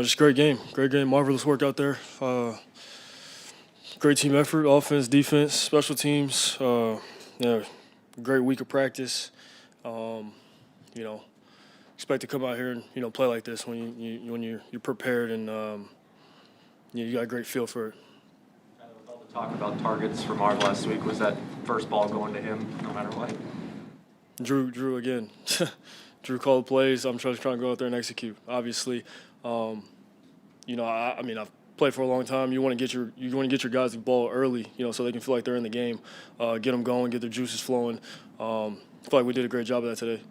Just great game, marvelous work out there. Great team effort, offense, defense, special teams. Yeah, great week of practice. You know, expect to come out here and play like this when you're prepared and you got a great feel for it. With all the talk about targets for Marv last week, was that first ball going to him no matter what? Drew again. Drew called the plays. I'm just trying to go out there and execute. Obviously, I mean I've played for a long time. You want to get your guys the ball early, so they can feel like they're in the game. Get them going, get their juices flowing. I feel like we did a great job of that today.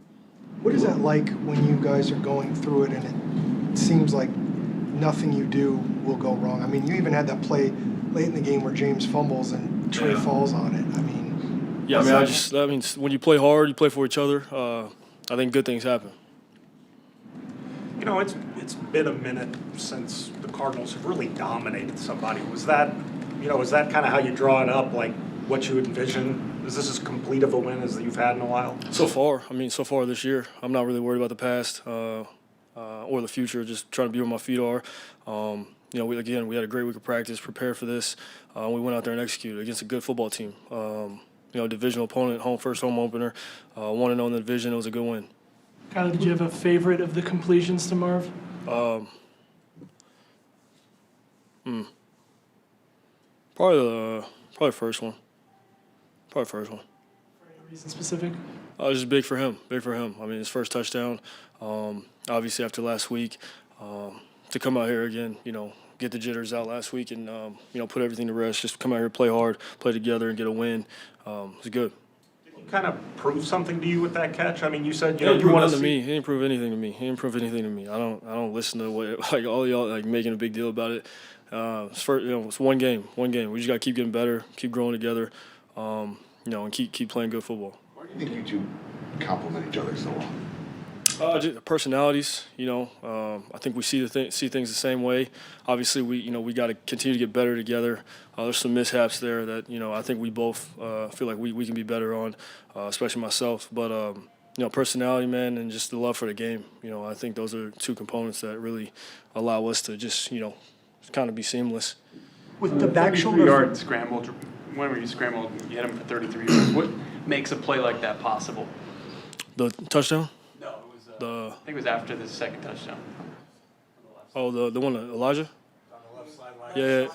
What is that like when you guys are going through it and it seems like nothing you do will go wrong? I mean, you even had that play late in the game where James fumbles and Trey falls on it. I mean, yeah. I mean, when you play hard, you play for each other. I think good things happen. It's been a minute since the Cardinals have really dominated somebody. Was that kind of how you draw it up, like what you envision? Is this as complete of a win as you've had in a while? So far this year, I'm not really worried about the past or the future. Just trying to be where my feet are. We had a great week of practice, prepared for this. We went out there and executed against a good football team. Divisional opponent, first home opener, 1-0 in the division. It was a good win. Kyler, did you have a favorite of the completions to Marv? Probably the first one. For any reason specific? Just big for him. I mean, his first touchdown. Obviously, after last week, to come out here again, get the jitters out last week and put everything to rest. Just come out here, play hard, play together, and get a win. It's good. Did he kind of prove something to you with that catch? I mean, you said you want to see. me. He didn't prove anything to me. I don't listen to what all y'all making a big deal about it. It's one game. We just got to keep getting better, keep growing together, and keep playing good football. Why do you think you two complement each other so well? Just personalities, I think we see things the same way. Obviously, we got to continue to get better together. There's some mishaps there that I think we both feel like we can be better on, especially myself. But personality, man, and just the love for the game. I think those are two components that really allow us to just kind of be seamless. With the back shoulder yard scramble, whenever you scrambled, you hit him for 33 yards. What makes a play like that possible? The touchdown? No, it was. I think it was after the second touchdown. Oh, the one Elijah? On the left sideline. Yeah.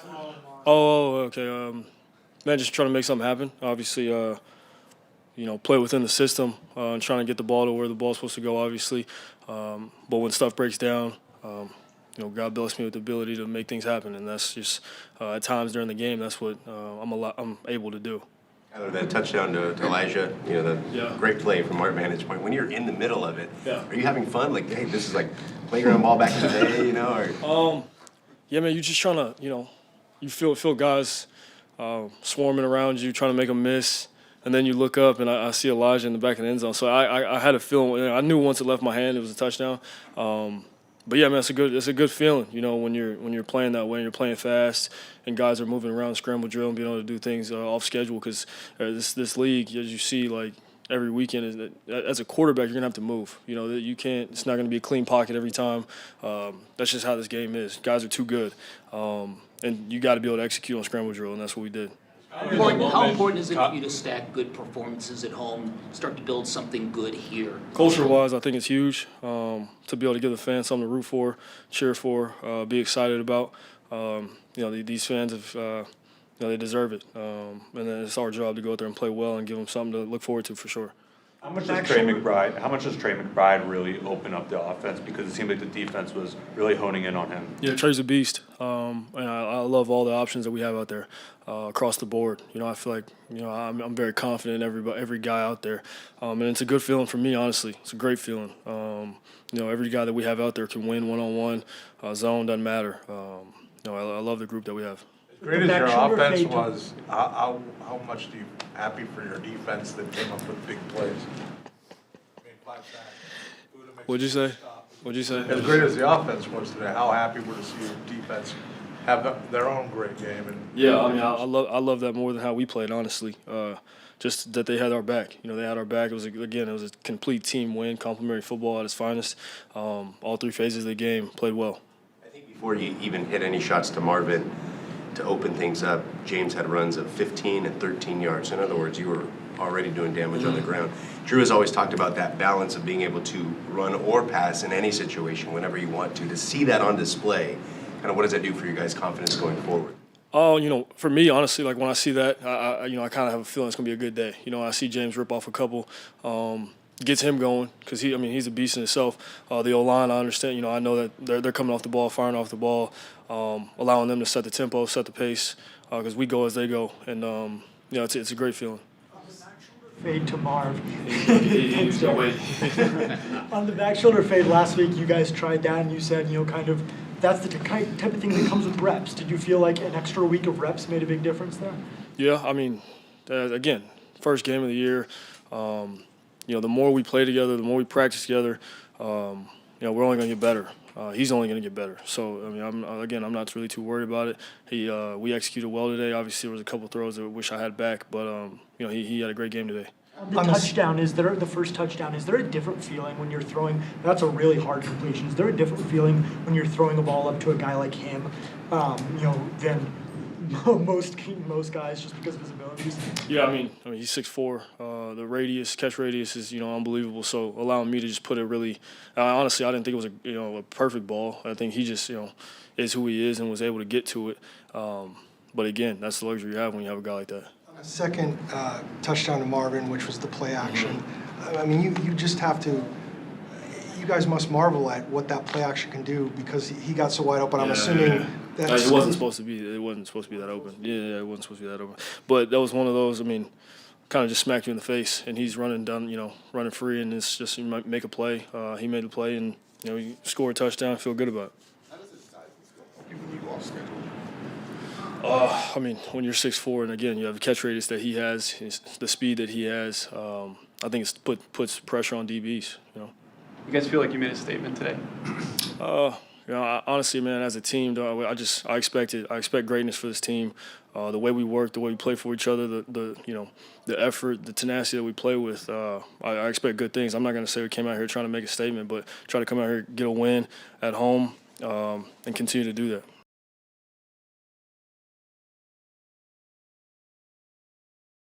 Oh, okay. Man, just trying to make something happen. Obviously, play within the system and trying to get the ball to where the ball's supposed to go. Obviously, but when stuff breaks down, God bless me with the ability to make things happen, and that's just at times during the game. That's what I'm able to do. Tyler, that touchdown to Elijah, great play from our vantage point. When you're in the middle of it, are you having fun? Like, hey, this is like playground ball back in the day, or? Yeah, man, you're just trying to, you feel guys swarming around you, trying to make them miss, and then you look up and I see Elijah in the back of the end zone. So I had a feeling. I knew once it left my hand, it was a touchdown. But yeah, man, it's a good feeling, when you're playing that way and you're playing fast and guys are moving around scramble drill and being able to do things off schedule because this league, as you see, like every weekend, is that as a quarterback you're gonna have to move. You can't. It's not gonna be a clean pocket every time. That's just how this game is. Guys are too good, and you got to be able to execute on scramble drill, and that's what we did. How important is it for you to stack good performances at home, start to build something good here? Culture-wise, I think it's huge to be able to give the fans something to root for, cheer for, be excited about. These fans have, they deserve it, and then it's our job to go out there and play well and give them something to look forward to for sure. How much does Trey McBride really open up the offense? Because it seemed like the defense was really honing in on him. Yeah, Trey's a beast, and I love all the options that we have out there across the board. I feel like I'm very confident in every guy out there, and it's a good feeling for me. Honestly, it's a great feeling. Every guy that we have out there can win one-on-one, zone doesn't matter. I love the group that we have. As great as your offense was, how much do you happy for your defense that came up with big plays? I mean, 5 sacks. What'd you say? As great as the offense was today, how happy were to see your defense have their own great game? I love that more than how we played, honestly. Just that they had our back. They had our back. It was a complete team win, complimentary football at its finest. All 3 phases of the game played well. I think before you even hit any shots to Marvin to open things up, James had runs of 15 and 13 yards. In other words, you were already doing damage on the ground. Drew has always talked about that balance of being able to run or pass in any situation whenever you want to. To see that on display, kind of what does that do for your guys' confidence going forward? Oh, for me, honestly, like when I see that, I kind of have a feeling it's gonna be a good day. I see James rip off a couple, gets him going because he's a beast in itself. The O-line, I understand. I know that they're coming off the ball, firing off the ball, allowing them to set the tempo, set the pace, because we go as they go, and it's a great feeling. Fade to Marv. He's still waiting. On the back shoulder fade last week, you guys tried that and you said, kind of, that's the type of thing that comes with reps. Did you feel like an extra week of reps made a big difference there? Yeah, again, first game of the year. The more we play together, the more we practice together, we're only going to get better. He's only going to get better. So, I'm not really too worried about it. We executed well today. Obviously, there was a couple throws that I wish I had back, but, he had a great game today. The touchdown, the first touchdown, is there a different feeling when you're throwing, that's a really hard completion, is there a different feeling when you're throwing the ball up to a guy like him, than most guys just because of his abilities? Yeah, he's 6'4". The catch radius is, unbelievable. So allowing me to just put it really, honestly, I didn't think it was a perfect ball. I think he just, is who he is and was able to get to it. But again, that's the luxury you have when you have a guy like that. Second touchdown to Marvin, which was the play action. You just have to. You guys must marvel at what that play action can do because he got so wide open. I'm assuming that it wasn't supposed to be. It wasn't supposed to be that open. Yeah, it wasn't supposed to be that open. But that was one of those. Kind of just smacked you in the face, and he's running down, running free, and it's just make a play. He made a play, and he scored a touchdown. I feel good about it. How does it size and scope you off schedule? When you're 6'4", and again, you have the catch radius that he has, the speed that he has, I think it puts pressure on DBs, You guys feel like you made a statement today? Honestly, man, as a team, I expect greatness for this team. The way we work, the way we play for each other, the effort, the tenacity that we play with. I expect good things. I'm not going to say we came out here trying to make a statement, but try to come out here, get a win at home, and continue to do that.